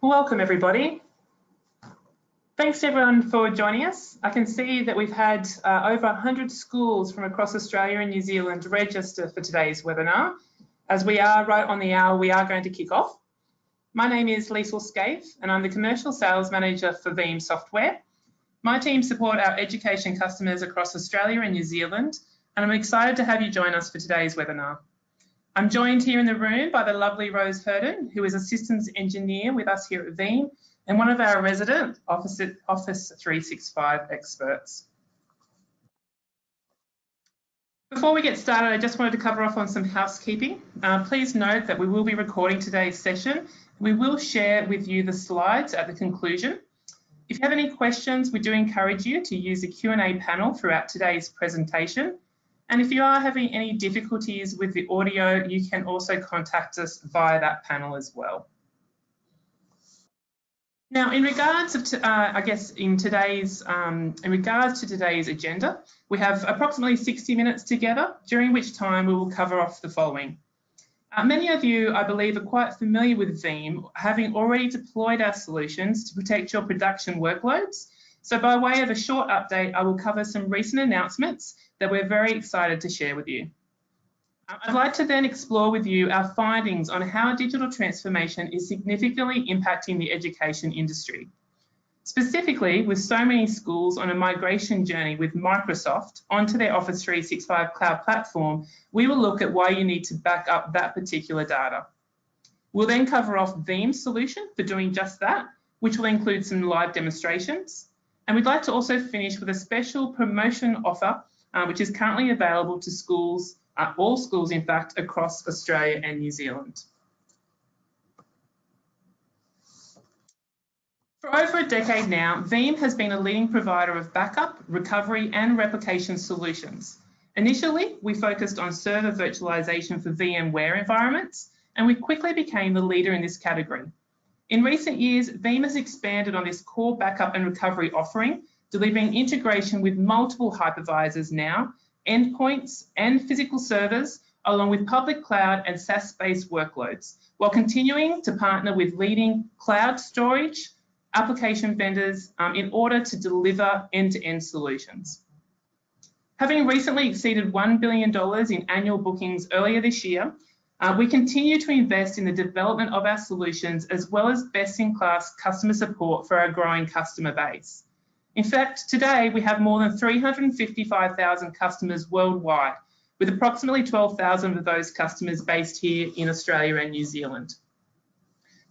Welcome everybody. Thanks everyone for joining us. I can see that we've had over 100 schools from across Australia and New Zealand register for today's webinar. As we are right on the hour, we are going to kick off. My name is Liesl Scaife and I'm the Commercial Sales Manager for Veeam Software. My team support our education customers across Australia and New Zealand, and I'm excited to have you join us for today's webinar. I'm joined here in the room by the lovely Rose Herden, who is a systems engineer with us here at Veeam and one of our resident Office 365 experts. Before we get started, I just wanted to cover off on some housekeeping. Please note that we will be recording today's session. We will share with you the slides at the conclusion. If you have any questions, we do encourage you to use the Q&A panel throughout today's presentation. And if you are having any difficulties with the audio, you can also contact us via that panel as well. Now, in regards to today's agenda, we have approximately 60 minutes together, during which time we will cover off the following. Many of you, I believe, are quite familiar with Veeam, having already deployed our solutions to protect your production workloads. So by way of a short update, I will cover some recent announcements that we're very excited to share with you. I'd like to then explore with you our findings on how digital transformation is significantly impacting the education industry. Specifically, with so many schools on a migration journey with Microsoft onto their Office 365 cloud platform, we will look at why you need to back up that particular data. We'll then cover off Veeam's solution for doing just that, which will include some live demonstrations. And we'd like to also finish with a special promotion offer, which is currently available to schools, all schools in fact, across Australia and New Zealand. For over a decade now, Veeam has been a leading provider of backup, recovery and replication solutions. Initially, we focused on server virtualization for VMware environments, and we quickly became the leader in this category. In recent years, Veeam has expanded on this core backup and recovery offering, delivering integration with multiple hypervisors now, endpoints and physical servers, along with public cloud and SaaS-based workloads, while continuing to partner with leading cloud storage application vendors in order to deliver end-to-end solutions. Having recently exceeded $1 billion in annual bookings earlier this year, we continue to invest in the development of our solutions as well as best-in-class customer support for our growing customer base. In fact, today we have more than 355,000 customers worldwide, with approximately 12,000 of those customers based here in Australia and New Zealand.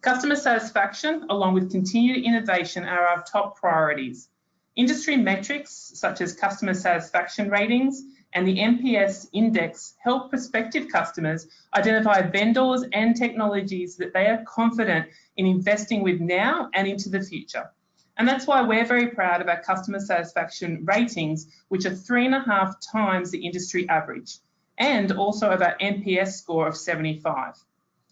Customer satisfaction, along with continued innovation, are our top priorities. Industry metrics such as customer satisfaction ratings and the NPS index help prospective customers identify vendors and technologies that they are confident in investing with now and into the future. And that's why we're very proud of our customer satisfaction ratings, which are 3.5 times the industry average, and also of our NPS score of 75.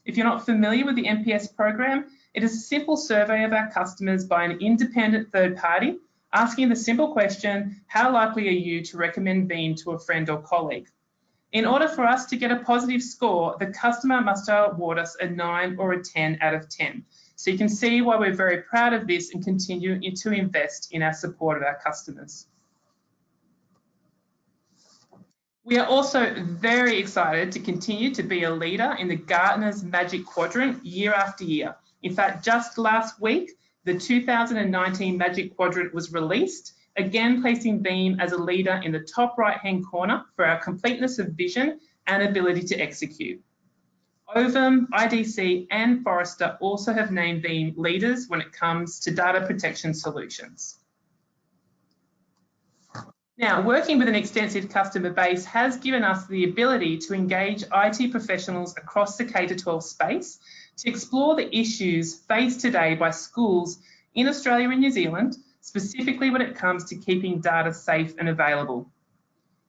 If you're not familiar with the NPS program, it is a simple survey of our customers by an independent third party, asking the simple question, how likely are you to recommend Veeam to a friend or colleague? In order for us to get a positive score, the customer must award us a 9 or a 10 out of 10. So you can see why we're very proud of this and continue to invest in our support of our customers. We are also very excited to continue to be a leader in the Gartner's Magic Quadrant year after year. In fact, just last week, the 2019 Magic Quadrant was released, again placing Veeam as a leader in the top right-hand corner for our completeness of vision and ability to execute. Ovum, IDC and Forrester also have named Veeam leaders when it comes to data protection solutions. Now, working with an extensive customer base has given us the ability to engage IT professionals across the K-12 space to explore the issues faced today by schools in Australia and New Zealand, specifically when it comes to keeping data safe and available.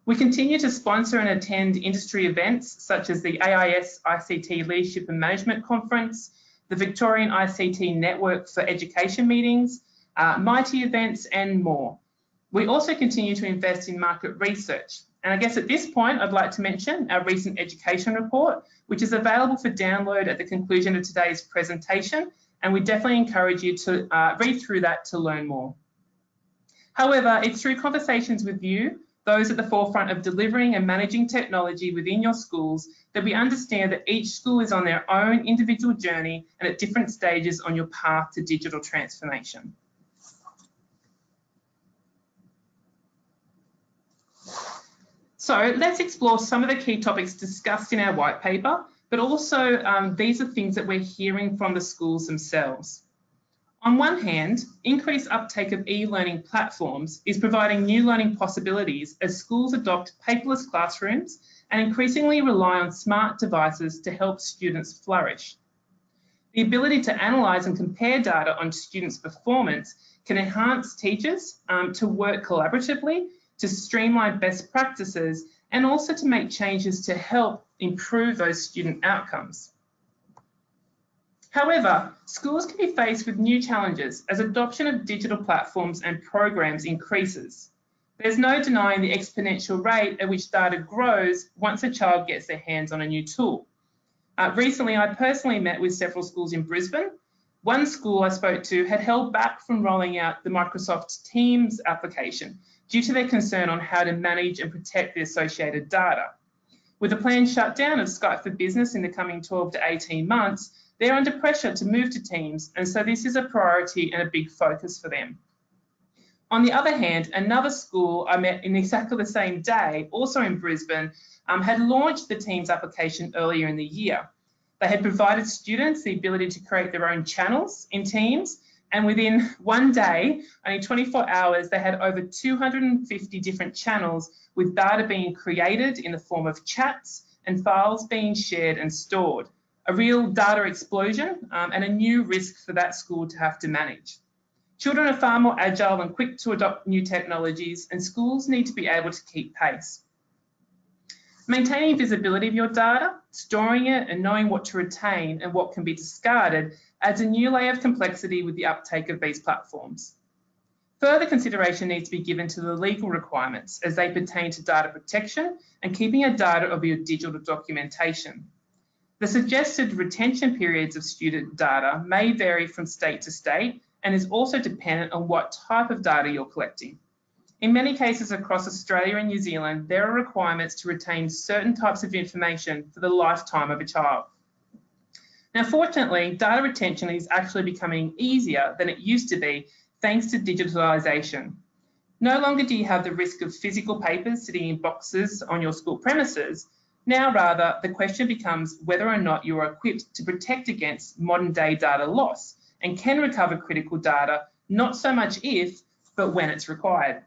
We continue to sponsor and attend industry events such as the AIS ICT Leadership and Management Conference, the Victorian ICT Network for Education meetings, Mighty events and more. We also continue to invest in market research. And I guess at this point, I'd like to mention our recent education report, which is available for download at the conclusion of today's presentation and we definitely encourage you to read through that to learn more. However, it's through conversations with you, those at the forefront of delivering and managing technology within your schools, that we understand that each school is on their own individual journey and at different stages on your path to digital transformation. So let's explore some of the key topics discussed in our white paper, but also these are things that we're hearing from the schools themselves. On one hand, increased uptake of e-learning platforms is providing new learning possibilities as schools adopt paperless classrooms and increasingly rely on smart devices to help students flourish. The ability to analyse and compare data on students' performance can enhance teachers to work collaboratively, to streamline best practices, and also to make changes to help improve those student outcomes. However, schools can be faced with new challenges as adoption of digital platforms and programs increases. There's no denying the exponential rate at which data grows once a child gets their hands on a new tool. Recently, I personally met with several schools in Brisbane. One school I spoke to had held back from rolling out the Microsoft Teams application due to their concern on how to manage and protect the associated data. With the planned shutdown of Skype for Business in the coming 12 to 18 months, they're under pressure to move to Teams, and so this is a priority and a big focus for them. On the other hand, another school I met in exactly the same day, also in Brisbane, had launched the Teams application earlier in the year. They had provided students the ability to create their own channels in Teams, and within one day, only 24 hours, they had over 250 different channels with data being created in the form of chats and files being shared and stored. A real data explosion and a new risk for that school to have to manage. Children are far more agile and quick to adopt new technologies, and schools need to be able to keep pace. Maintaining visibility of your data, storing it and knowing what to retain and what can be discarded adds a new layer of complexity with the uptake of these platforms. Further consideration needs to be given to the legal requirements as they pertain to data protection and keeping a data of your digital documentation. The suggested retention periods of student data may vary from state to state and is also dependent on what type of data you're collecting. In many cases across Australia and New Zealand, there are requirements to retain certain types of information for the lifetime of a child. Now, fortunately, data retention is actually becoming easier than it used to be thanks to digitalisation. No longer do you have the risk of physical papers sitting in boxes on your school premises. Now, rather, the question becomes whether or not you are equipped to protect against modern day data loss and can recover critical data, not so much if, but when it's required.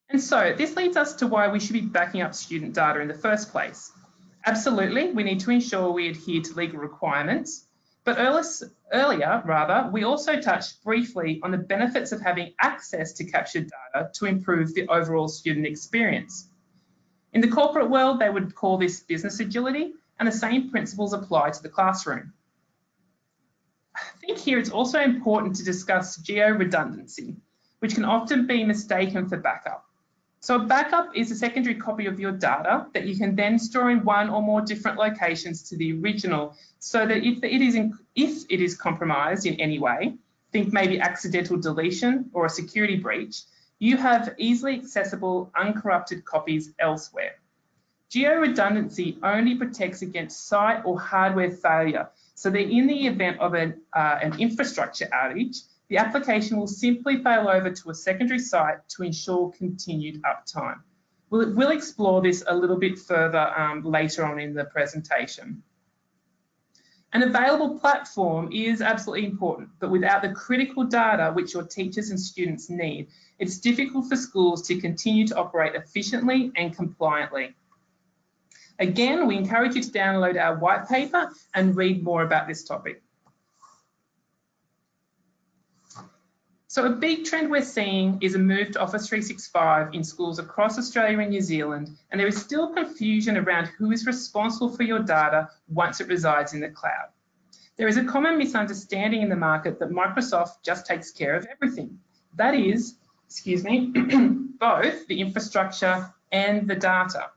And so this leads us to why we should be backing up student data in the first place. Absolutely, we need to ensure we adhere to legal requirements, but earlier, we also touched briefly on the benefits of having access to captured data to improve the overall student experience. In the corporate world, they would call this business agility, and the same principles apply to the classroom. I think here it's also important to discuss geo-redundancy, which can often be mistaken for backup. So a backup is a secondary copy of your data that you can then store in one or more different locations to the original, so that if it is compromised in any way, think maybe accidental deletion or a security breach, you have easily accessible, uncorrupted copies elsewhere. Geo-redundancy only protects against site or hardware failure, so that in the event of an infrastructure outage, the application will simply fail over to a secondary site to ensure continued uptime. We'll explore this a little bit further later on in the presentation. An available platform is absolutely important, but without the critical data which your teachers and students need, it's difficult for schools to continue to operate efficiently and compliantly. Again, we encourage you to download our white paper and read more about this topic. So a big trend we're seeing is a move to Office 365 in schools across Australia and New Zealand, and there is still confusion around who is responsible for your data once it resides in the cloud. There is a common misunderstanding in the market that Microsoft just takes care of everything. That is, both the infrastructure and the data.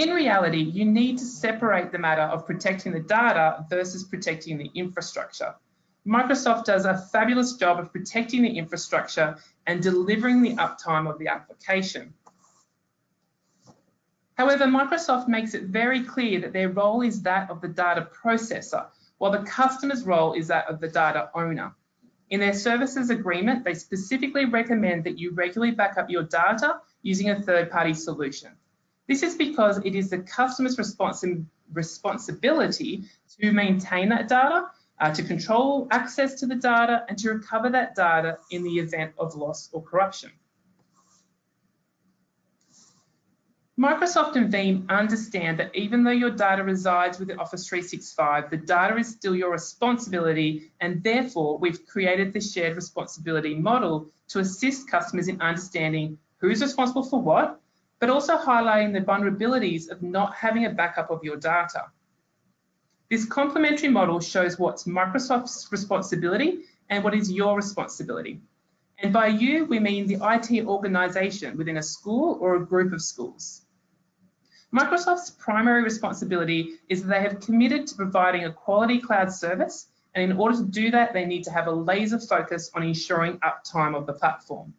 In reality, you need to separate the matter of protecting the data versus protecting the infrastructure. Microsoft does a fabulous job of protecting the infrastructure and delivering the uptime of the application. However, Microsoft makes it very clear that their role is that of the data processor, while the customer's role is that of the data owner. In their services agreement, they specifically recommend that you regularly back up your data using a third-party solution. This is because it is the customer's responsibility to maintain that data, to control access to the data, and to recover that data in the event of loss or corruption. Microsoft and Veeam understand that even though your data resides within Office 365, the data is still your responsibility, and therefore we've created the shared responsibility model to assist customers in understanding who's responsible for what, but also highlighting the vulnerabilities of not having a backup of your data. This complementary model shows what's Microsoft's responsibility and what is your responsibility. And by you, we mean the IT organisation within a school or a group of schools. Microsoft's primary responsibility is that they have committed to providing a quality cloud service, and in order to do that, they need to have a laser focus on ensuring uptime of the platform.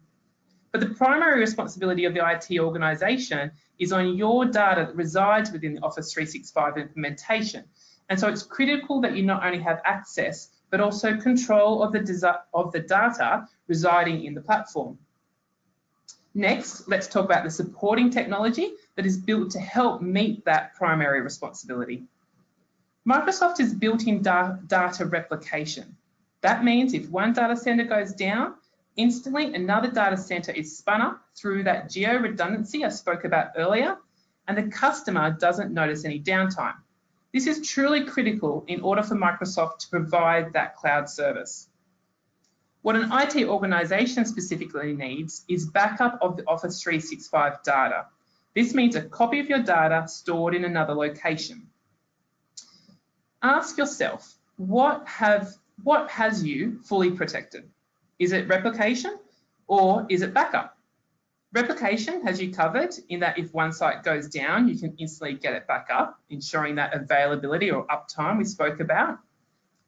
But the primary responsibility of the IT organisation is on your data that resides within the Office 365 implementation. And so it's critical that you not only have access, but also control of the data residing in the platform. Next, let's talk about the supporting technology that is built to help meet that primary responsibility. Microsoft is built in data replication. That means if one data center goes down, instantly another data center is spun up through that geo-redundancy I spoke about earlier, and the customer doesn't notice any downtime. This is truly critical in order for Microsoft to provide that cloud service. What an IT organisation specifically needs is backup of the Office 365 data. This means a copy of your data stored in another location. Ask yourself, what has you fully protected? Is it replication or is it backup? Replication has you covered in that if one site goes down, you can instantly get it back up, ensuring that availability or uptime we spoke about.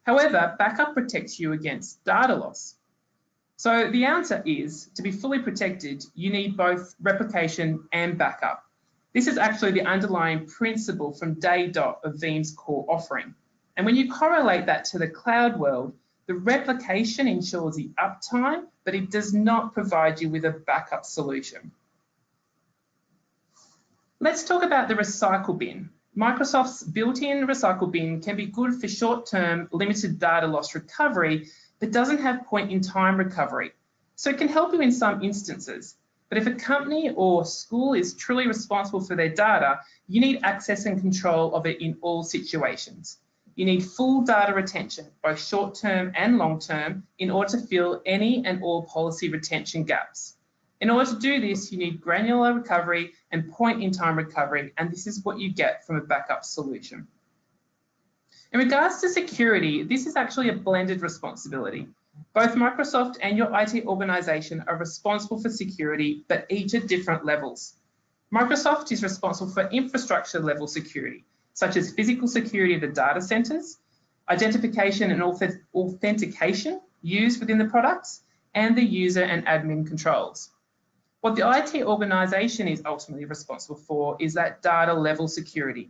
However, backup protects you against data loss. So the answer is, to be fully protected, you need both replication and backup. This is actually the underlying principle from day dot of Veeam's core offering. And when you correlate that to the cloud world, the replication ensures the uptime, but it does not provide you with a backup solution. Let's talk about the recycle bin. Microsoft's built-in recycle bin can be good for short-term limited data loss recovery, but doesn't have point-in-time recovery. So it can help you in some instances. But if a company or school is truly responsible for their data, you need access and control of it in all situations. You need full data retention, both short-term and long-term, in order to fill any and all policy retention gaps. In order to do this, you need granular recovery and point-in-time recovery, and this is what you get from a backup solution. In regards to security, this is actually a blended responsibility. Both Microsoft and your IT organisation are responsible for security, but each at different levels. Microsoft is responsible for infrastructure level security, such as physical security of the data centers, identification and authentication used within the products, and the user and admin controls. What the IT organisation is ultimately responsible for is that data level security.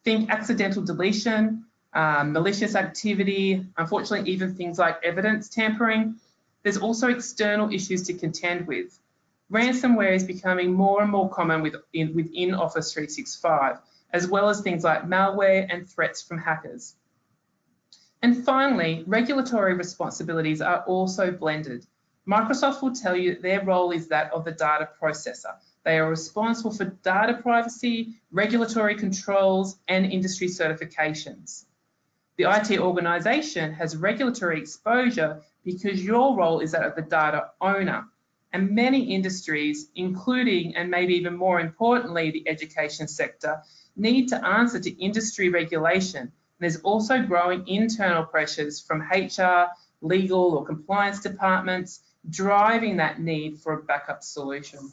Think accidental deletion, malicious activity, unfortunately even things like evidence tampering. There's also external issues to contend with. Ransomware is becoming more and more common within Office 365, as well as things like malware and threats from hackers. And finally, regulatory responsibilities are also blended. Microsoft will tell you that their role is that of the data processor. They are responsible for data privacy, regulatory controls, and industry certifications. The IT organisation has regulatory exposure because your role is that of the data owner. And many industries, including and maybe even more importantly, the education sector, need to answer to industry regulation. And there's also growing internal pressures from HR, legal or compliance departments, driving that need for a backup solution.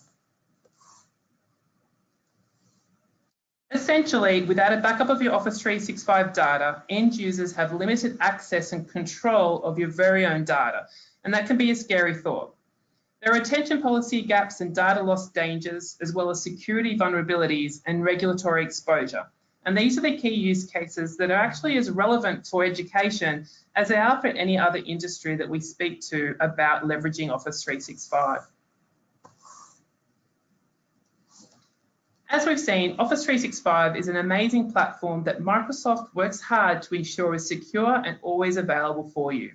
Essentially, without a backup of your Office 365 data, end users have limited access and control of your very own data, and that can be a scary thought. There are retention policy gaps and data loss dangers, as well as security vulnerabilities and regulatory exposure. And these are the key use cases that are actually as relevant for education as they are for any other industry that we speak to about leveraging Office 365. As we've seen, Office 365 is an amazing platform that Microsoft works hard to ensure is secure and always available for you.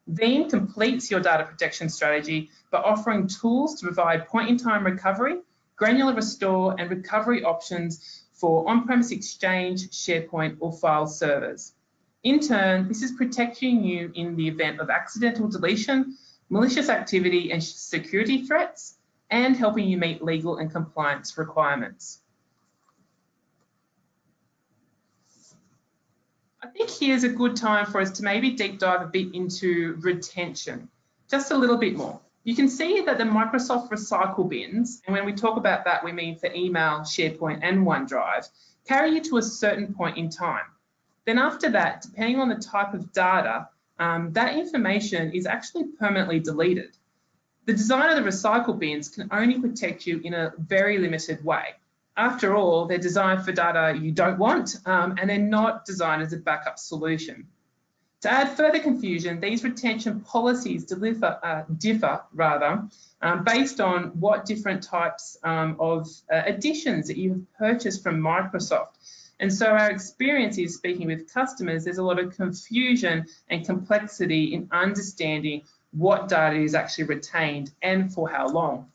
Veeam completes your data protection strategy by offering tools to provide point-in-time recovery, granular restore, and recovery options for on-premise Exchange, SharePoint, or file servers. In turn, this is protecting you in the event of accidental deletion, malicious activity, and security threats, and helping you meet legal and compliance requirements. I think here's a good time for us to maybe deep dive a bit into retention, just a little bit more. You can see that the Microsoft recycle bins, and when we talk about that, we mean for email, SharePoint, and OneDrive, carry you to a certain point in time. Then after that, depending on the type of data, that information is actually permanently deleted. The design of the recycle bins can only protect you in a very limited way. After all, they're designed for data you don't want, and they're not designed as a backup solution. To add further confusion, these retention policies differ based on what different types of additions that you've purchased from Microsoft. And so our experience is, speaking with customers, there's a lot of confusion and complexity in understanding what data is actually retained and for how long.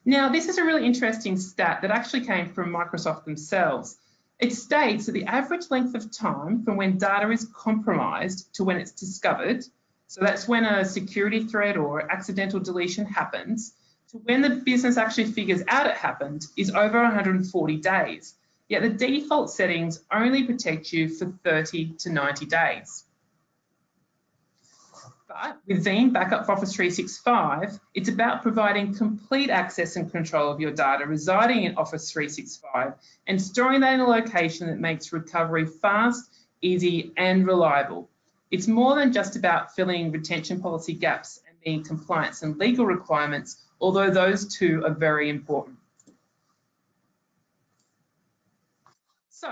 Now, this is a really interesting stat that actually came from Microsoft themselves. It states that the average length of time from when data is compromised to when it's discovered, so that's when a security threat or accidental deletion happens, to when the business actually figures out it happened, is over 140 days. Yet the default settings only protect you for 30 to 90 days. But with Veeam Backup for Office 365, it's about providing complete access and control of your data residing in Office 365 and storing that in a location that makes recovery fast, easy, and reliable. It's more than just about filling retention policy gaps and meeting compliance and legal requirements, although those two are very important. So,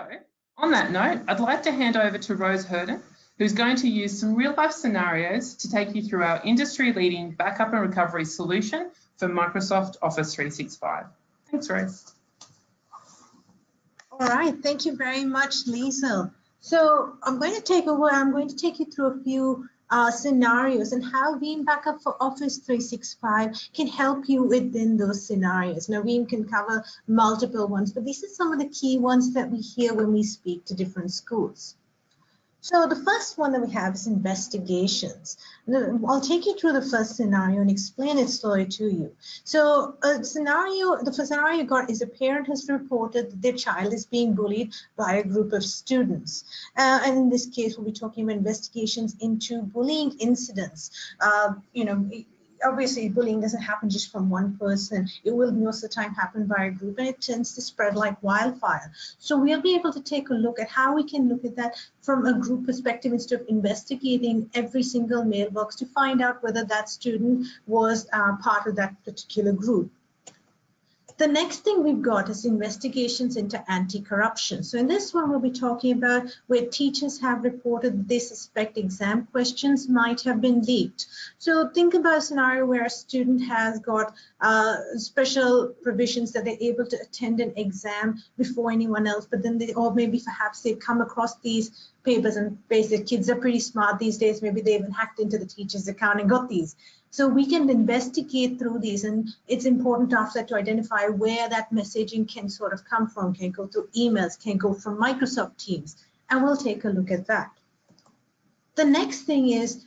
on that note, I'd like to hand over to Rose Herden, who's going to use some real-life scenarios to take you through our industry-leading backup and recovery solution for Microsoft Office 365. Thanks, Rose. All right, thank you very much, Liesl. So I'm going to take over. I'm going to take you through a few scenarios and how Veeam Backup for Office 365 can help you within those scenarios. Now, Veeam can cover multiple ones, but these are some of the key ones that we hear when we speak to different schools. So the first one that we have is investigations. I'll take you through the first scenario and explain its story to you. So the first scenario you got is a parent has reported that their child is being bullied by a group of students. And in this case, we'll be talking about investigations into bullying incidents. Obviously, bullying doesn't happen just from one person. It will most of the time happen by a group, and it tends to spread like wildfire. So we'll be able to take a look at how we can look at that from a group perspective instead of investigating every single mailbox to find out whether that student was part of that particular group. The next thing we've got is investigations into anti-corruption. So in this one, we'll be talking about where teachers have reported that they suspect exam questions might have been leaked. So think about a scenario where a student has got special provisions that they're able to attend an exam before anyone else, but then or maybe perhaps they've come across these papers, and basically kids are pretty smart these days. Maybe they even hacked into the teacher's account and got these. So we can investigate through these, and it's important after that to identify where that messaging can sort of come from. Can go through emails, can go from Microsoft Teams, and we'll take a look at that. The next thing is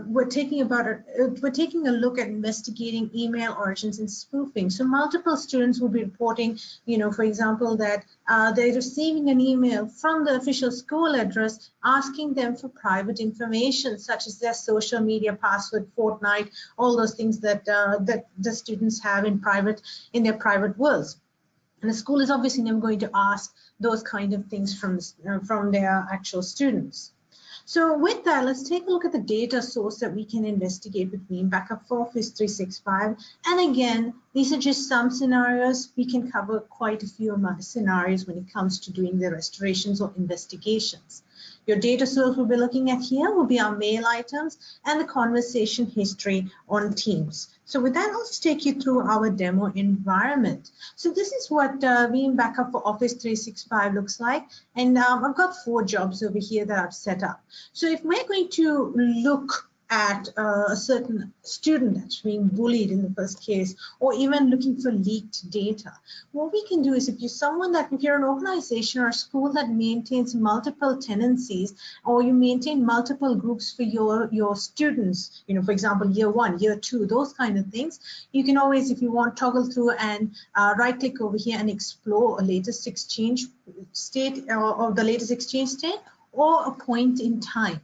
we're taking a look at investigating email origins and spoofing. So multiple students will be reporting, for example, that they're receiving an email from the official school address asking them for private information, such as their social media password, Fortnite, all those things that that the students have in their private worlds. And the school is obviously never going to ask those kind of things from their actual students. So with that, let's take a look at the data source that we can investigate with Veeam Backup for Office 365. And again, these are just some scenarios. We can cover quite a few amount of scenarios when it comes to doing the restorations or investigations. Your data source we'll be looking at here will be our mail items and the conversation history on Teams. So with that, let's take you through our demo environment. So this is what Veeam Backup for Office 365 looks like. And I've got 4 jobs over here that I've set up. So if we're going to look at a certain student that's being bullied in the first case, or even looking for leaked data, what we can do is if you're an organization or a school that maintains multiple tenancies, or you maintain multiple groups for your students, for example, year 1, year 2, those kind of things, you can always, if you want, toggle through and right click over here and explore a latest exchange state or the latest exchange state or a point in time.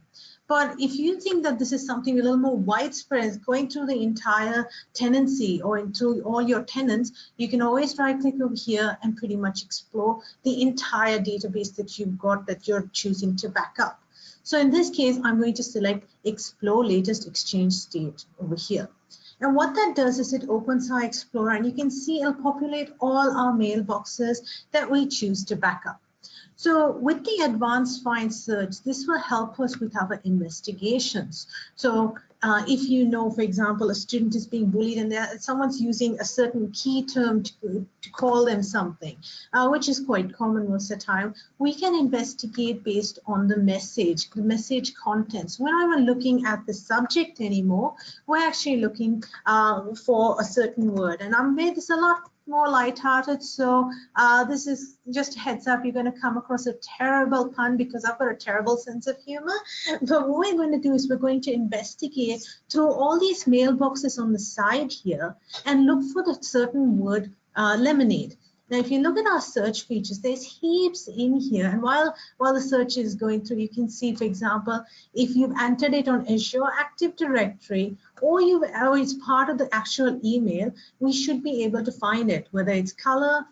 But if you think that this is something a little more widespread, going through the entire tenancy or through all your tenants, you can always right click over here and pretty much explore the entire database that you've got that you're choosing to back up. So in this case, I'm going to select explore latest exchange state over here. And what that does is it opens our Explorer and you can see it'll populate all our mailboxes that we choose to back up. So with the advanced find search, this will help us with our investigations. So if you know, for example, a student is being bullied and someone's using a certain key term to call them something, which is quite common most of the time, we can investigate based on the message contents. We're not even looking at the subject anymore. We're actually looking for a certain word. And I've made this a lot more lighthearted, so this is just a heads up, you're going to come across a terrible pun because I've got a terrible sense of humor. But what we're going to do is we're going to investigate through all these mailboxes on the side here and look for the certain word lemonade. Now, if you look at our search features, there's heaps in here. And while the search is going through, you can see, for example, if you've entered it on Azure Active Directory or it's part of the actual email, we should be able to find it, whether it's color,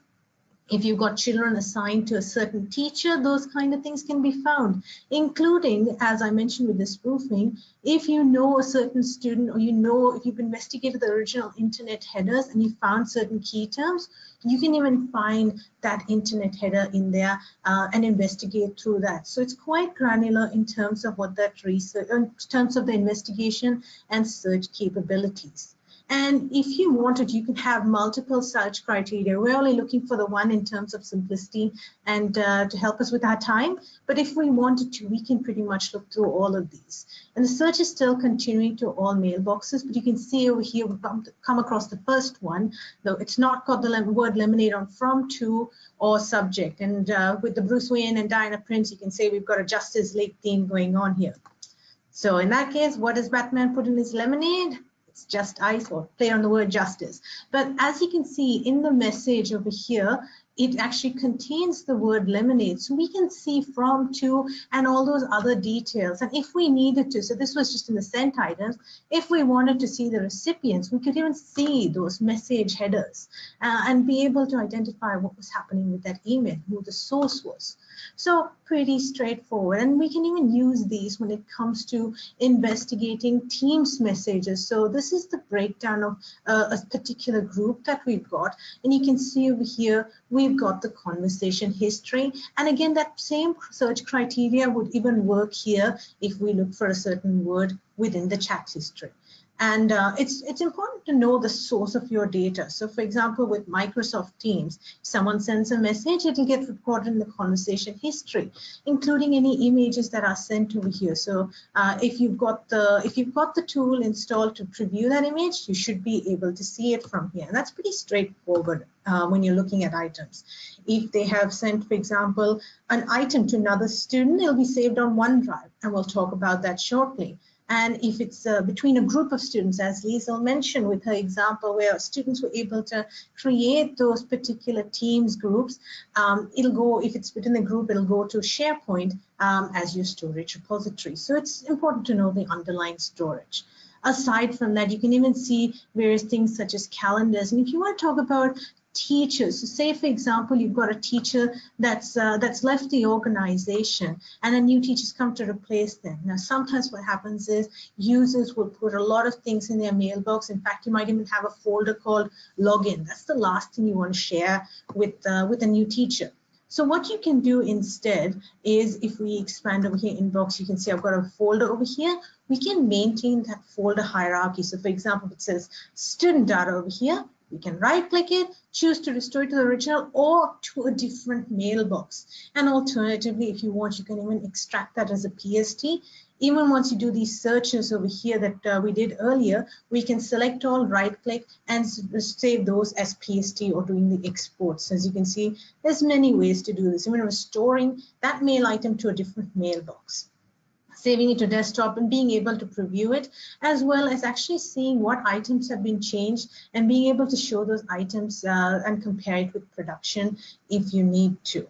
if you've got children assigned to a certain teacher, those kind of things can be found, including, as I mentioned with this spoofing, if you know a certain student or if you've investigated the original internet headers and you found certain key terms, you can even find that internet header in there and investigate through that. So it's quite granular in terms of what that research, in terms of the investigation and search capabilities. And if you wanted, you can have multiple search criteria. We're only looking for the one in terms of simplicity and to help us with our time. But if we wanted to, we can pretty much look through all of these. And the search is still continuing to all mailboxes, but you can see over here, we've come across the first one, though it's not got the word lemonade on from, to, or subject. And with the Bruce Wayne and Diana Prince, you can say we've got a Justice League theme going on here. So in that case, what does Batman put in his lemonade? It's just ice, or play on the word justice. But as you can see in the message over here, it actually contains the word lemonade. So we can see from, to, and all those other details. And if we needed to, so this was just in the sent items, if we wanted to see the recipients, we could even see those message headers and be able to identify what was happening with that email, who the source was. So pretty straightforward. And we can even use these when it comes to investigating Teams messages. So this is the breakdown of a particular group that we've got. And you can see over here, we've got the conversation history. And again, that same search criteria would even work here if we look for a certain word within the chat history. And it's important to know the source of your data. So for example, with Microsoft Teams, if someone sends a message, it'll get recorded in the conversation history, including any images that are sent over here. So if you've got the tool installed to preview that image, you should be able to see it from here. And that's pretty straightforward when you're looking at items. If they have sent, for example, an item to another student, it'll be saved on OneDrive, and we'll talk about that shortly. And if it's between a group of students, as Liesl mentioned with her example, where students were able to create those particular Teams groups, it'll go, if it's within the group, it'll go to SharePoint as your storage repository. So it's important to know the underlying storage. Aside from that, you can even see various things such as calendars. And if you want to talk about teachers. So say, for example, you've got a teacher that's left the organization and a new teacher's come to replace them. Now, sometimes what happens is users will put a lot of things in their mailbox. In fact, you might even have a folder called login. That's the last thing you want to share with a new teacher. So what you can do instead is, if we expand over here inbox, you can see I've got a folder over here. We can maintain that folder hierarchy. So for example, if it says student data over here, we can right click it, choose to restore it to the original or to a different mailbox. And alternatively, if you want, you can even extract that as a PST. Even once you do these searches over here that we did earlier, we can select all, right click, and save those as PST or doing the exports. As you can see, there's many ways to do this, even restoring that mail item to a different mailbox, saving it to desktop and being able to preview it, as well as actually seeing what items have been changed and being able to show those items and compare it with production if you need to.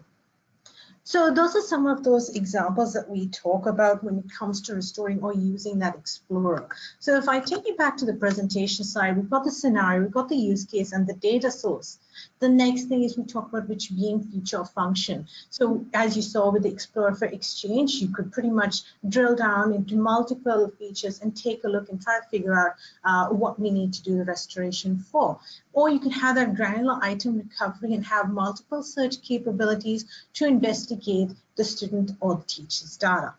So those are some of those examples that we talk about when it comes to restoring or using that Explorer. So if I take you back to the presentation side, we've got the scenario, we've got the use case and the data source. The next thing is we talk about which Veeam feature or function. So as you saw with the Explorer for Exchange, you could pretty much drill down into multiple features and take a look and try to figure out what we need to do the restoration for. Or you could have that granular item recovery and have multiple search capabilities to investigate the student or the teacher's data.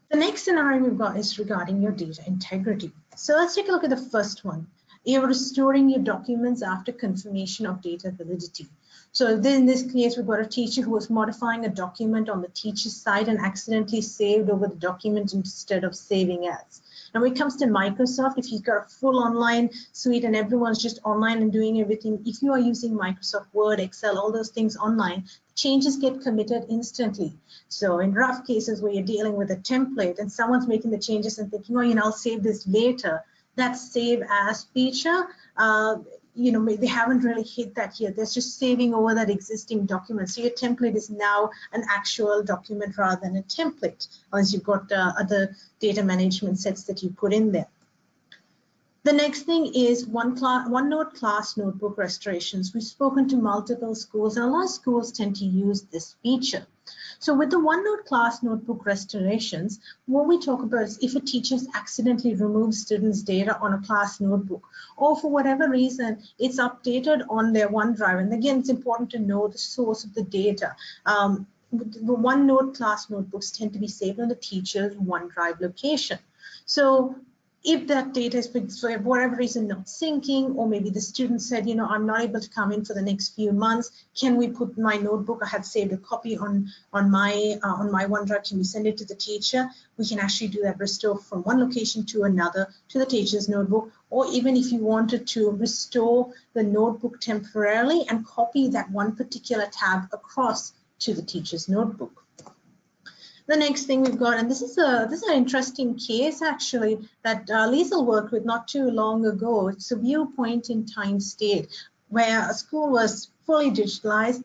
The next scenario we've got is regarding your data integrity. So let's take a look at the first one. You're restoring your documents after confirmation of data validity. So then in this case, we've got a teacher who was modifying a document on the teacher's side and accidentally saved over the document instead of saving as. Now, when it comes to Microsoft, if you've got a full online suite and everyone's just online and doing everything, if you are using Microsoft Word, Excel, all those things online, changes get committed instantly. So in rough cases where you're dealing with a template and someone's making the changes and thinking, oh, I'll save this later, that save as feature, they haven't really hit that here. They're just saving over that existing document. So your template is now an actual document rather than a template, once you've got other data management sets that you put in there. The next thing is OneNote class notebook restorations. We've spoken to multiple schools, and a lot of schools tend to use this feature. So with the OneNote class notebook restorations, what we talk about is if a teacher accidentally removes students' data on a class notebook, or for whatever reason, it's updated on their OneDrive. And again, it's important to know the source of the data. The OneNote class notebooks tend to be saved on the teacher's OneDrive location. So if that data is for whatever reason not syncing, or maybe the student said, I'm not able to come in for the next few months, can we put my notebook? I have saved a copy on my OneDrive. Can we send it to the teacher? We can actually do that, restore from one location to another to the teacher's notebook, or even if you wanted to restore the notebook temporarily and copy that one particular tab across to the teacher's notebook. The next thing we've got, and this is an interesting case actually that Liesl worked with not too long ago. It's a viewpoint in time state where a school was fully digitalized.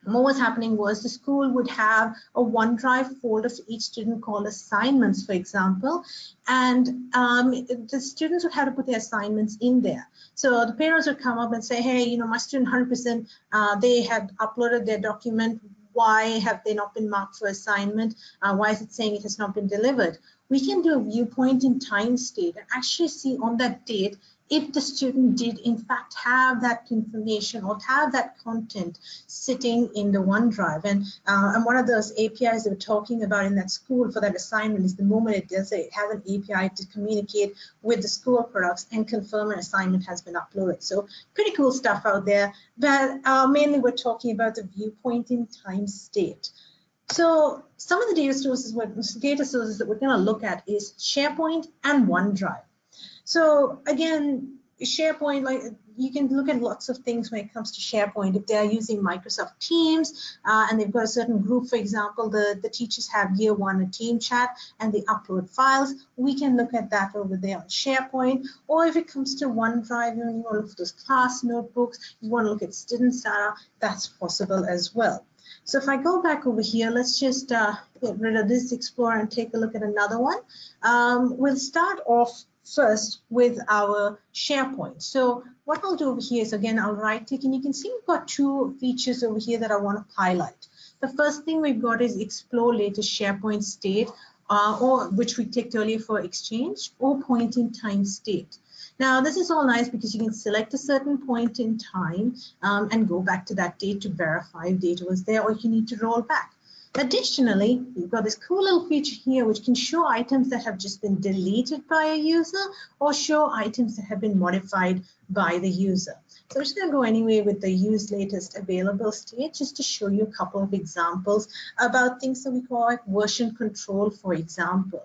And what was happening was the school would have a OneDrive folder for each student called assignments, for example, and the students would have to put their assignments in there. So the parents would come up and say, hey, my student 100%, they had uploaded their document. Why have they not been marked for assignment? Why is it saying it has not been delivered? We can do a viewpoint in time state and actually see on that date if the student did in fact have that information or have that content sitting in the OneDrive. And one of those APIs that we're talking about in that school for that assignment is the moment it does it has an API to communicate with the school products and confirm an assignment has been uploaded. So pretty cool stuff out there, but mainly we're talking about the viewpoint in time state. So some of the data sources that we're going to look at is SharePoint and OneDrive. So again, SharePoint, like you can look at lots of things when it comes to SharePoint. If they are using Microsoft Teams and they've got a certain group, for example, the teachers have year one a team chat and they upload files, we can look at that over there on SharePoint. Or if it comes to OneDrive, you want to look for those class notebooks, you want to look at students' data, that's possible as well. So if I go back over here, let's just get rid of this Explorer and take a look at another one. We'll start off first with our SharePoint. So what I'll do over here is, again, I'll right click, and you can see we've got two features over here that I want to highlight. The first thing we've got is explore latest SharePoint state, or which we clicked earlier for Exchange, or point in time state. Now, this is all nice because you can select a certain point in time and go back to that date to verify if data was there, or if you need to roll back. Additionally, you've got this cool little feature here which can show items that have just been deleted by a user, or show items that have been modified by the user. So I'm just going to go anyway with the use latest available state, just to show you a couple of examples about things that we call like version control, for example.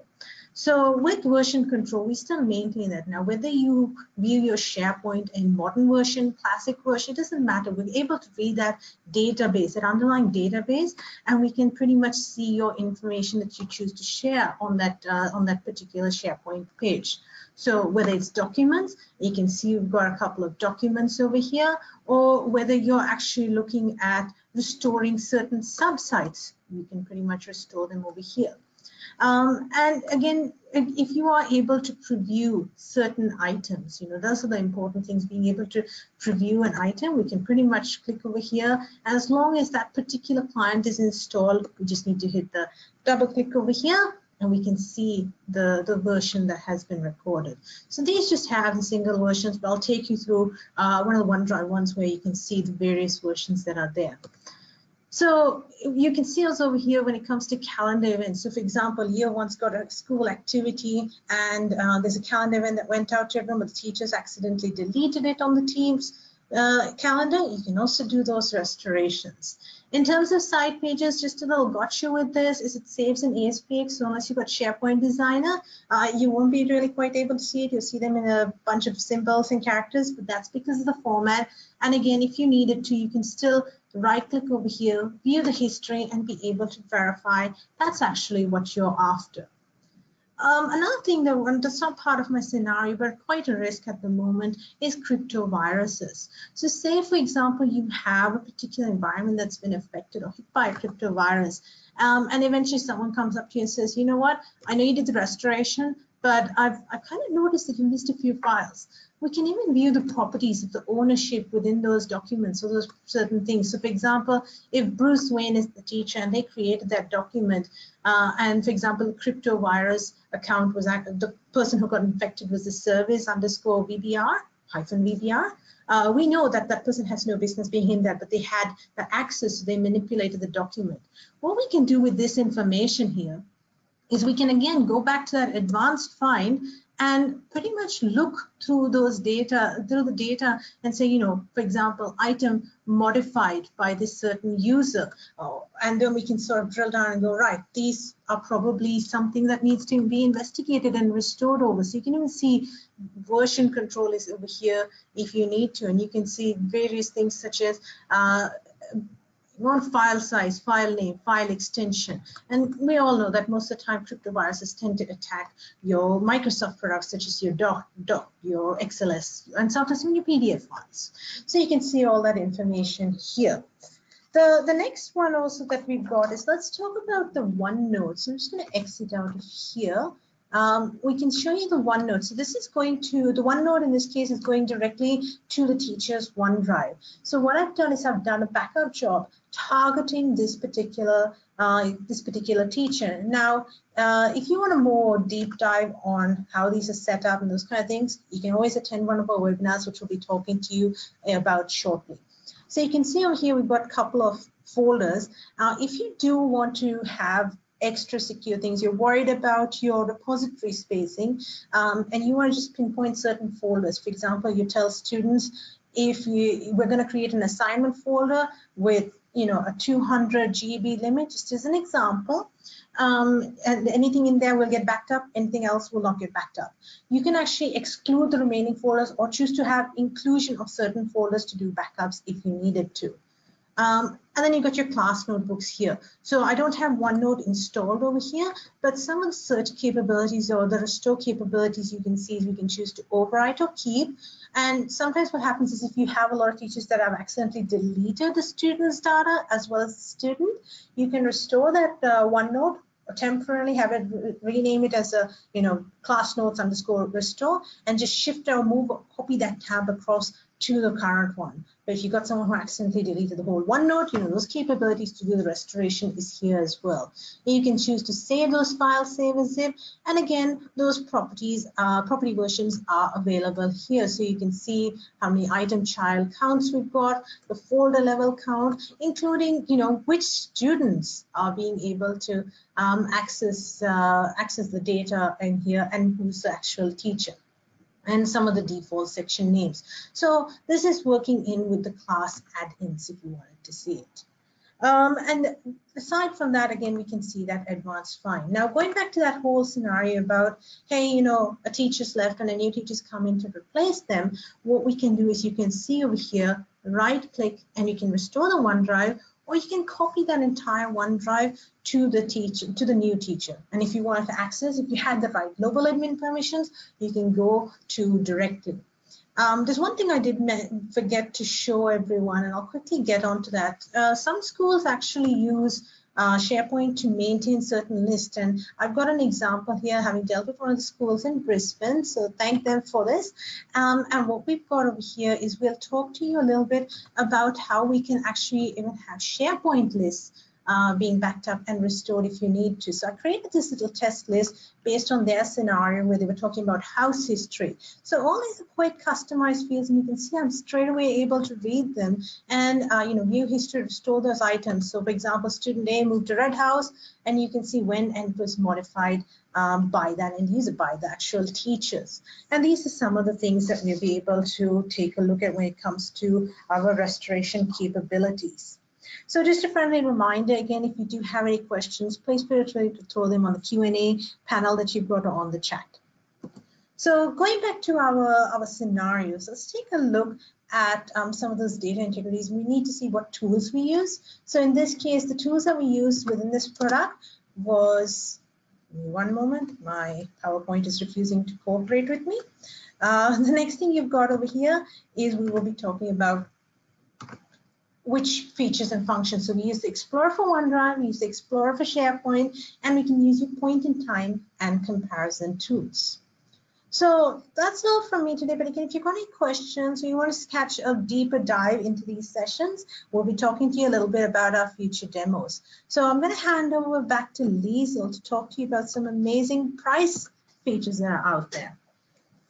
So with version control, we still maintain that. Now, whether you view your SharePoint in modern version, classic version, it doesn't matter. We're able to read that database, that underlying database, and we can pretty much see your information that you choose to share on that particular SharePoint page. So whether it's documents, you can see we've got a couple of documents over here, or whether you're actually looking at restoring certain subsites, you can pretty much restore them over here. And again, if you are able to preview certain items, those are the important things, being able to preview an item. We can pretty much click over here. As long as that particular client is installed, we just need to hit the double click over here, and we can see the version that has been recorded. So these just have the single versions, but I'll take you through one of the OneDrive ones where you can see the various versions that are there. So you can see also over here when it comes to calendar events. So for example, year one's got a school activity, and there's a calendar event that went out to everyone, but the teachers accidentally deleted it on the team's calendar. You can also do those restorations. In terms of side pages, just a little gotcha with this is it saves in ASPX. So unless you've got SharePoint Designer, you won't be really quite able to see it. You'll see them in a bunch of symbols and characters, but that's because of the format. And again, if you needed to, you can still right click over here, view the history, and be able to verify that's actually what you're after. Another thing that's not part of my scenario, but quite a risk at the moment, is crypto viruses. So say, for example, you have a particular environment that's been affected or hit by a crypto virus, and eventually someone comes up to you and says, you know what, I know you did the restoration, but I've kind of noticed that you missed a few files. We can even view the properties of the ownership within those documents, or those certain things. So for example, if Bruce Wayne is the teacher and they created that document, and for example, the crypto virus account was the person who got infected was the service_VBR-VBR, we know that that person has no business being in that, but they had the access, so they manipulated the document. What we can do with this information here is we can again go back to that advanced find and pretty much look through the data and say, for example, item modified by this certain user. And then we can sort of drill down and go, right, these are probably something that needs to be investigated and restored over. So you can even see version control is over here if you need to. And you can see various things such as file size, file name, file extension. And we all know that most of the time crypto viruses tend to attack your Microsoft products such as your Doc, your XLS, and sometimes even your PDF files. So you can see all that information here. The next one also that we've got is, let's talk about the OneNote. So I'm just going to exit out of here. We can show you the OneNote. So this is going to, the OneNote in this case is going directly to the teacher's OneDrive. So what I've done is I've done a backup job targeting this particular teacher. Now, if you want a more deep dive on how these are set up and those kind of things, you can always attend one of our webinars, which we'll be talking to you about shortly. So you can see over here, we've got a couple of folders. If you do want to have extra secure things, you're worried about your repository spacing, and you want to just pinpoint certain folders. For example, you tell students, we're going to create an assignment folder with a 200 GB limit, just as an example, and anything in there will get backed up, anything else will not get backed up. You can actually exclude the remaining folders or choose to have inclusion of certain folders to do backups if you needed to. And then you've got your class notebooks here. So I don't have OneNote installed over here, but some of the search capabilities or the restore capabilities you can see is we can choose to overwrite or keep. And sometimes what happens is if you have a lot of teachers that have accidentally deleted the student's data as well as the student, you can restore that OneNote temporarily have it rename it as a class notes _ restore, and just shift or move or copy that tab across to the current one. But if you got someone who accidentally deleted the whole OneNote, those capabilities to do the restoration is here as well. And you can choose to save those files, save as zip, and again, those property versions are available here. So you can see how many item child counts we've got, the folder level count, including which students are being able to access the data in here, and who's the actual teacher, and some of the default section names. So this is working in with the class add-ins if you wanted to see it. And aside from that, again, we can see that advanced fine. Now, going back to that whole scenario about, hey, a teacher's left and a new teacher's come in to replace them, what we can do is you can see over here, right click, and you can restore the OneDrive, or you can copy that entire OneDrive to the new teacher. And if you wanted to access, if you had the right global admin permissions, you can go to directory. There's one thing I did forget to show everyone, and I'll quickly get onto that. Some schools actually use SharePoint to maintain certain lists, and I've got an example here, having dealt with one of the schools in Brisbane, so thank them for this. And what we've got over here is we'll talk to you a little bit about how we can actually even have SharePoint lists being backed up and restored if you need to. So I created this little test list based on their scenario where they were talking about house history. So all these are quite customized fields, and you can see I'm straight away able to read them and view history, restore those items. So for example, student A moved to Red House, and you can see when and it was modified by that end user, by the actual teachers. And these are some of the things that we'll be able to take a look at when it comes to our restoration capabilities. So just a friendly reminder, again, if you do have any questions, please feel free to throw them on the Q&A panel that you've got on the chat. So going back to our scenarios, let's take a look at some of those data integrities. We need to see what tools we use. So in this case, the tools that we used within this product was, give me one moment, my PowerPoint is refusing to cooperate with me. The next thing you've got over here is we will be talking about which features and functions. So we use the Explorer for OneDrive, we use the Explorer for SharePoint, and we can use your point in time and comparison tools. So that's all from me today, but again, if you've got any questions or you want to catch a deeper dive into these sessions, we'll be talking to you a little bit about our future demos. So I'm going to hand over back to Liesl to talk to you about some amazing price features that are out there.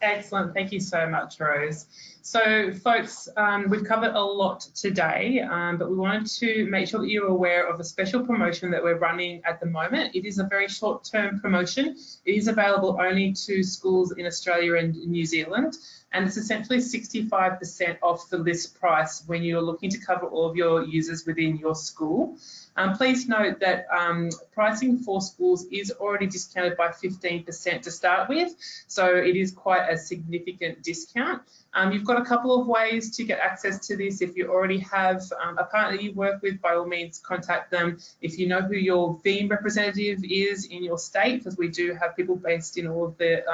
Excellent. Thank you so much, Rose. So, folks, we've covered a lot today, but we wanted to make sure that you're aware of a special promotion that we're running at the moment. It is a very short-term promotion. It is available only to schools in Australia and New Zealand, and it's essentially 65% off the list price when you're looking to cover all of your users within your school. Please note that pricing for schools is already discounted by 15% to start with, so it is quite a significant discount. You've got a couple of ways to get access to this. If you already have a partner you work with, by all means contact them. If you know who your Veeam representative is in your state, because we do have people based in all of the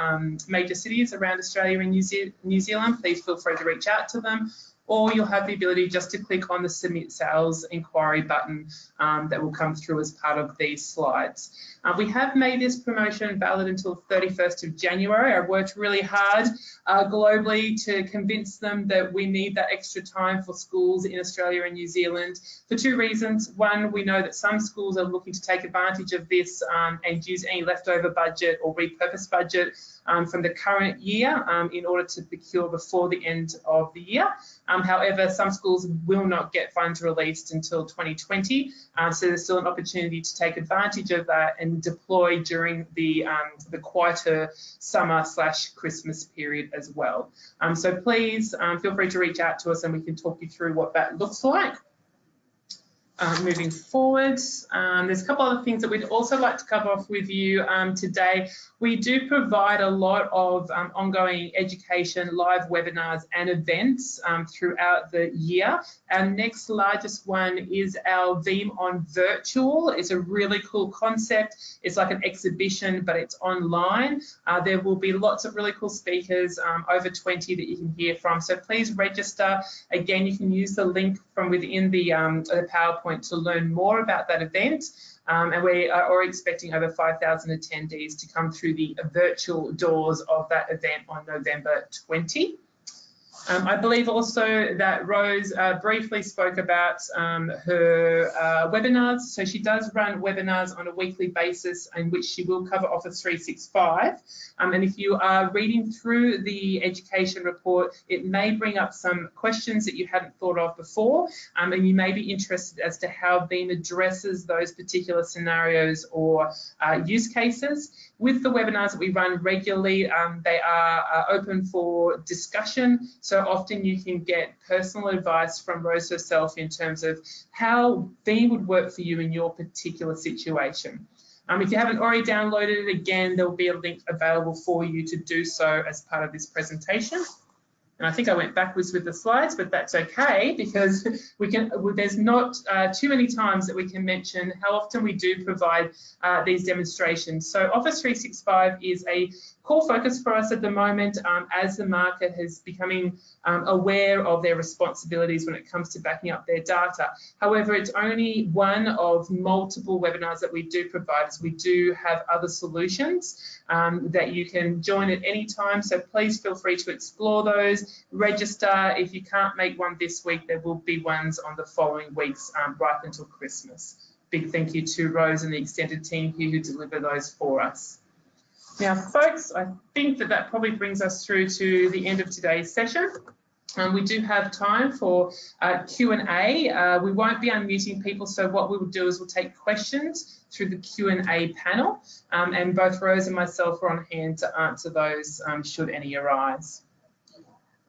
major cities around Australia and New Zealand, please feel free to reach out to them. Or you'll have the ability just to click on the Submit Sales Inquiry button that will come through as part of these slides. We have made this promotion valid until 31st of January. I worked really hard globally to convince them that we need that extra time for schools in Australia and New Zealand for two reasons. One, we know that some schools are looking to take advantage of this and use any leftover budget or repurpose budget from the current year in order to procure before the end of the year. However, some schools will not get funds released until 2020, so there's still an opportunity to take advantage of that and deploy during the quieter summer/Christmas period as well. So please feel free to reach out to us and we can talk you through what that looks like. Moving forward, there's a couple other things that we'd also like to cover off with you today. We do provide a lot of ongoing education, live webinars and events throughout the year. Our next largest one is our Veeam on Virtual. It's a really cool concept. It's like an exhibition, but it's online. There will be lots of really cool speakers, over 20 that you can hear from. So please register. Again, you can use the link from within the PowerPoint point to learn more about that event. And we are already expecting over 5,000 attendees to come through the virtual doors of that event on November 20. I believe also that Rose briefly spoke about her webinars. So she does run webinars on a weekly basis in which she will cover Office 365. And if you are reading through the education report, it may bring up some questions that you hadn't thought of before. And you may be interested as to how Veeam addresses those particular scenarios or use cases. With the webinars that we run regularly, they are open for discussion. So often you can get personal advice from Rose herself in terms of how Veeam would work for you in your particular situation. If you haven't already downloaded it, again, there will be a link available for you to do so as part of this presentation. And I think I went backwards with the slides, but that's okay because there's not too many times that we can mention how often we do provide these demonstrations. So Office 365 is a core focus for us at the moment as the market is becoming aware of their responsibilities when it comes to backing up their data. However, it's only one of multiple webinars that we do provide, as we do have other solutions that you can join at any time. So please feel free to explore those, register. If you can't make one this week, there will be ones on the following weeks right up until Christmas. Big thank you to Rose and the extended team here who deliver those for us. Now, folks, I think that probably brings us through to the end of today's session. We do have time for Q&A. We won't be unmuting people, so what we will do is we'll take questions through the Q&A panel, and both Rose and myself are on hand to answer those should any arise.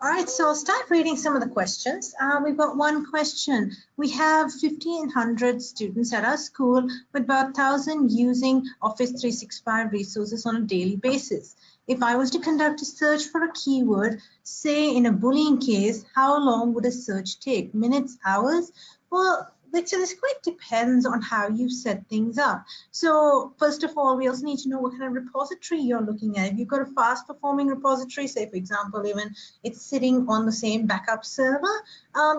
All right, so I'll start reading some of the questions. We've got one question. We have 1,500 students at our school with about 1,000 using Office 365 resources on a daily basis. If I was to conduct a search for a keyword, say in a bullying case, how long would a search take? Minutes, hours? Well, Victor, this quite depends on how you set things up. So first of all, we also need to know what kind of repository you're looking at. If you've got a fast performing repository, say for example, even it's sitting on the same backup server,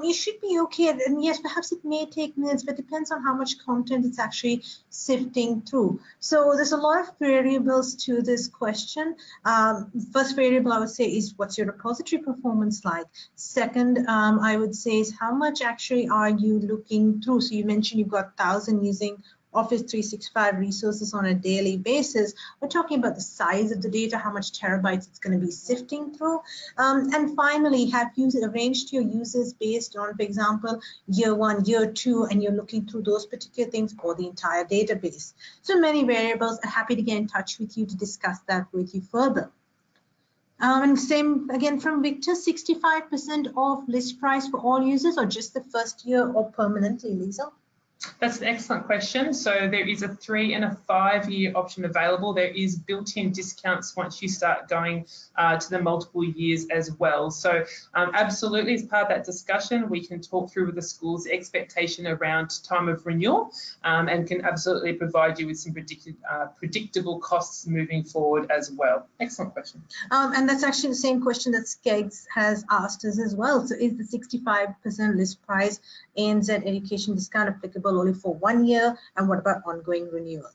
you should be okay. And yes, perhaps it may take minutes, but it depends on how much content it's actually sifting through. So there's a lot of variables to this question. First variable I would say is what's your repository performance like? Second, I would say is how much actually are you looking through? So you mentioned you've got 1,000 using Office 365 resources on a daily basis. We're talking about the size of the data, how much terabytes it's going to be sifting through. And finally, have you arranged your users based on, for example, year 1, year 2, and you're looking through those particular things or the entire database? So many variables. I'm happy to get in touch with you to discuss that with you further. And same again from Victor, 65% off list price for all users or just the first year or permanently, Lisa? That's an excellent question. So there is a 3- and 5-year option available. There is built-in discounts once you start going to the multiple years as well. So absolutely, as part of that discussion, we can talk through with the school's expectation around time of renewal and can absolutely provide you with some predictable costs moving forward as well. Excellent question. And that's actually the same question that Skeggs has asked us as well. So is the 65% list price ANZ education discount applicable only for 1 year, and what about ongoing renewal?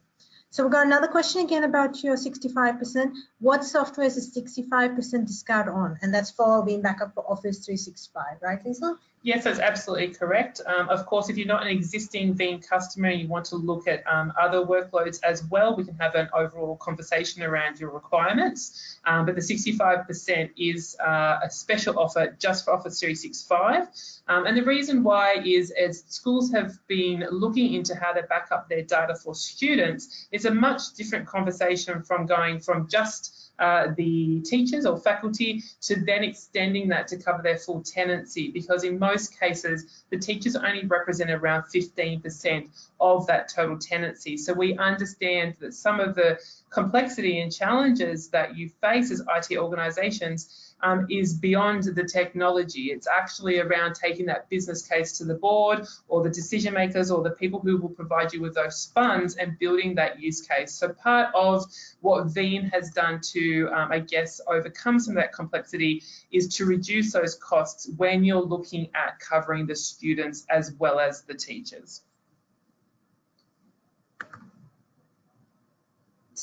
So we've got another question again about your 65%. What software is a 65% discount on? And that's for Veeam backup for Office 365, right, Lisa? Yes, that's absolutely correct. Of course, if you're not an existing Veeam customer and you want to look at other workloads as well, we can have an overall conversation around your requirements. But the 65% is a special offer just for Office 365. And the reason why is as schools have been looking into how to back up their data for students, it's a much different conversation from going from just the teachers or faculty to then extending that to cover their full tenancy, because in most cases the teachers only represent around 15% of that total tenancy. So we understand that some of the complexity and challenges that you face as IT organisations is beyond the technology. It's actually around taking that business case to the board or the decision makers or the people who will provide you with those funds and building that use case. So part of what Veeam has done to, I guess, overcome some of that complexity is to reduce those costs when you're looking at covering the students as well as the teachers.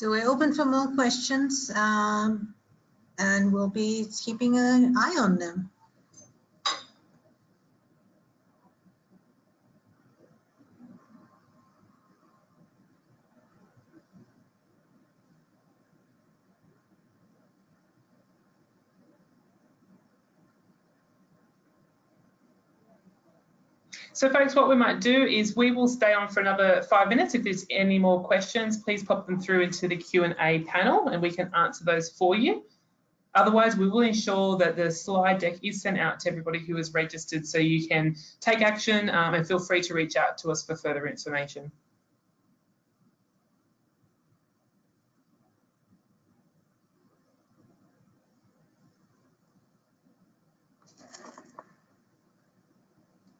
So we're open for more questions, and we'll be keeping an eye on them. So folks, what we might do is we will stay on for another 5 minutes. If there's any more questions, please pop them through into the Q&A panel and we can answer those for you. Otherwise, we will ensure that the slide deck is sent out to everybody who is registered so you can take action and feel free to reach out to us for further information.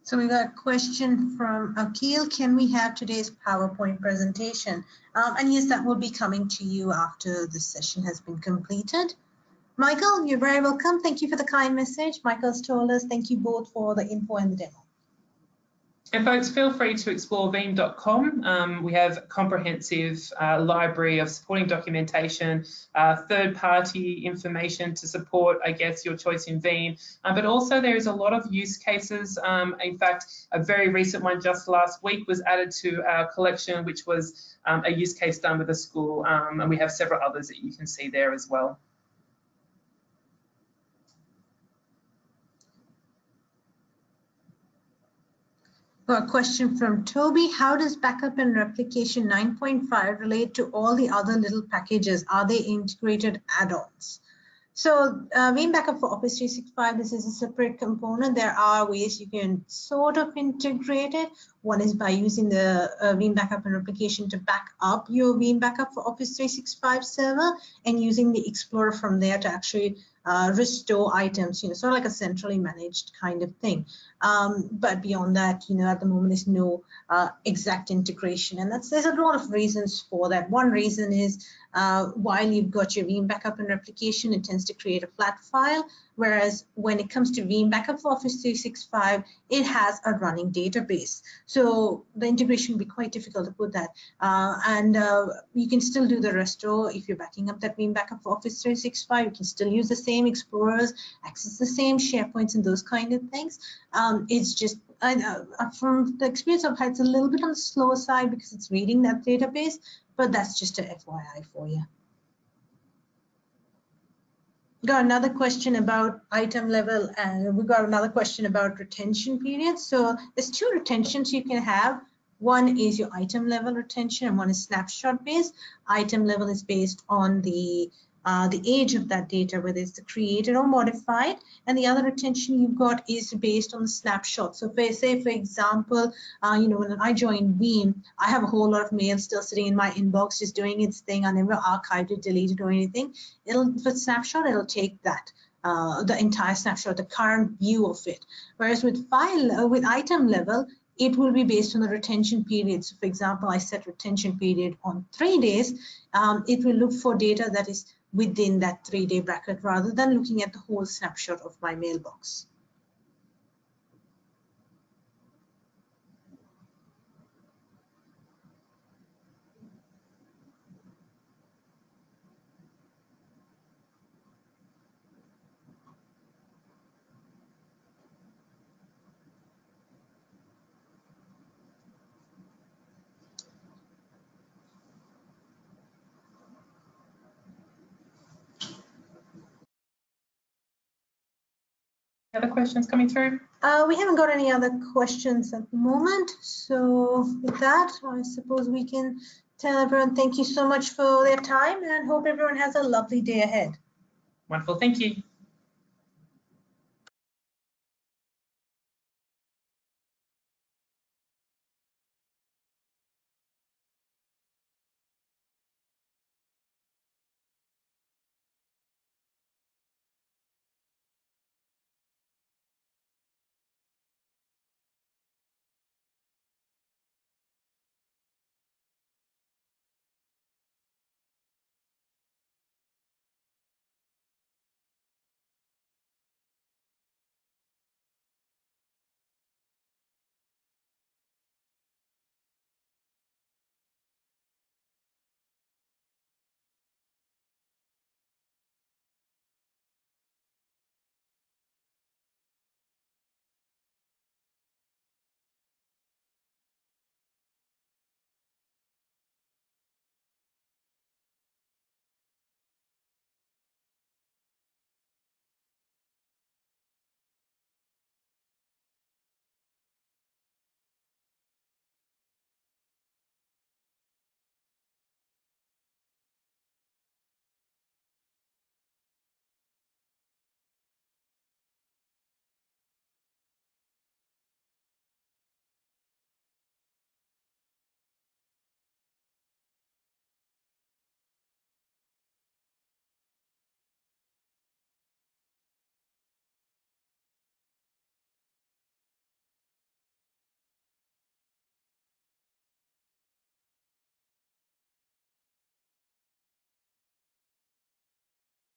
So we got a question from Akil. Can we have today's PowerPoint presentation? And yes, that will be coming to you after this session has been completed. Michael, you're very welcome. Thank you for the kind message. Michael's told us thank you both for the info and the demo. And folks, feel free to explore veeam.com. We have a comprehensive library of supporting documentation, third-party information to support, I guess, your choice in Veeam. But also there is a lot of use cases. In fact, a very recent one just last week was added to our collection, which was a use case done with a school. And we have several others that you can see there as well. A question from Toby. How does backup and replication 9.5 relate to all the other little packages? Are they integrated add-ons? So Veeam Backup for Office 365, this is a separate component. There are ways you can sort of integrate it. One is by using the Veeam Backup and Replication to back up your Veeam Backup for Office 365 server and using the Explorer from there to actually restore items, sort of like a centrally managed kind of thing. But beyond that, at the moment, there's no exact integration. And there's a lot of reasons for that. One reason is while you've got your Veeam Backup and Replication, it tends to create a flat file. Whereas when it comes to Veeam Backup for Office 365, it has a running database. So the integration will be quite difficult to put that. And you can still do the restore if you're backing up that Veeam Backup for Office 365. You can still use the same Explorers, access the same SharePoints and those kind of things. It's just, from the experience I've had, it's a little bit on the slower side because it's reading that database, but that's just a FYI for you. Got another question about item level, and we got another question about retention periods. So there's two retentions you can have. One is your item level retention and one is snapshot based. Item level is based on the age of that data, whether it's created or modified, and the other retention you've got is based on the snapshot. So say, for example, when I joined Veeam, I have a whole lot of mail still sitting in my inbox, just doing its thing. I never archived it, deleted or anything. For snapshot, it'll take that, the entire snapshot, the current view of it. Whereas with item level, it will be based on the retention period. So for example, I set retention period on 3 days. It will look for data that is within that 3-day bracket rather than looking at the whole snapshot of my mailbox. Other questions coming through? We haven't got any other questions at the moment. So with that, I suppose we can tell everyone thank you so much for their time and hope everyone has a lovely day ahead. Wonderful. Thank you.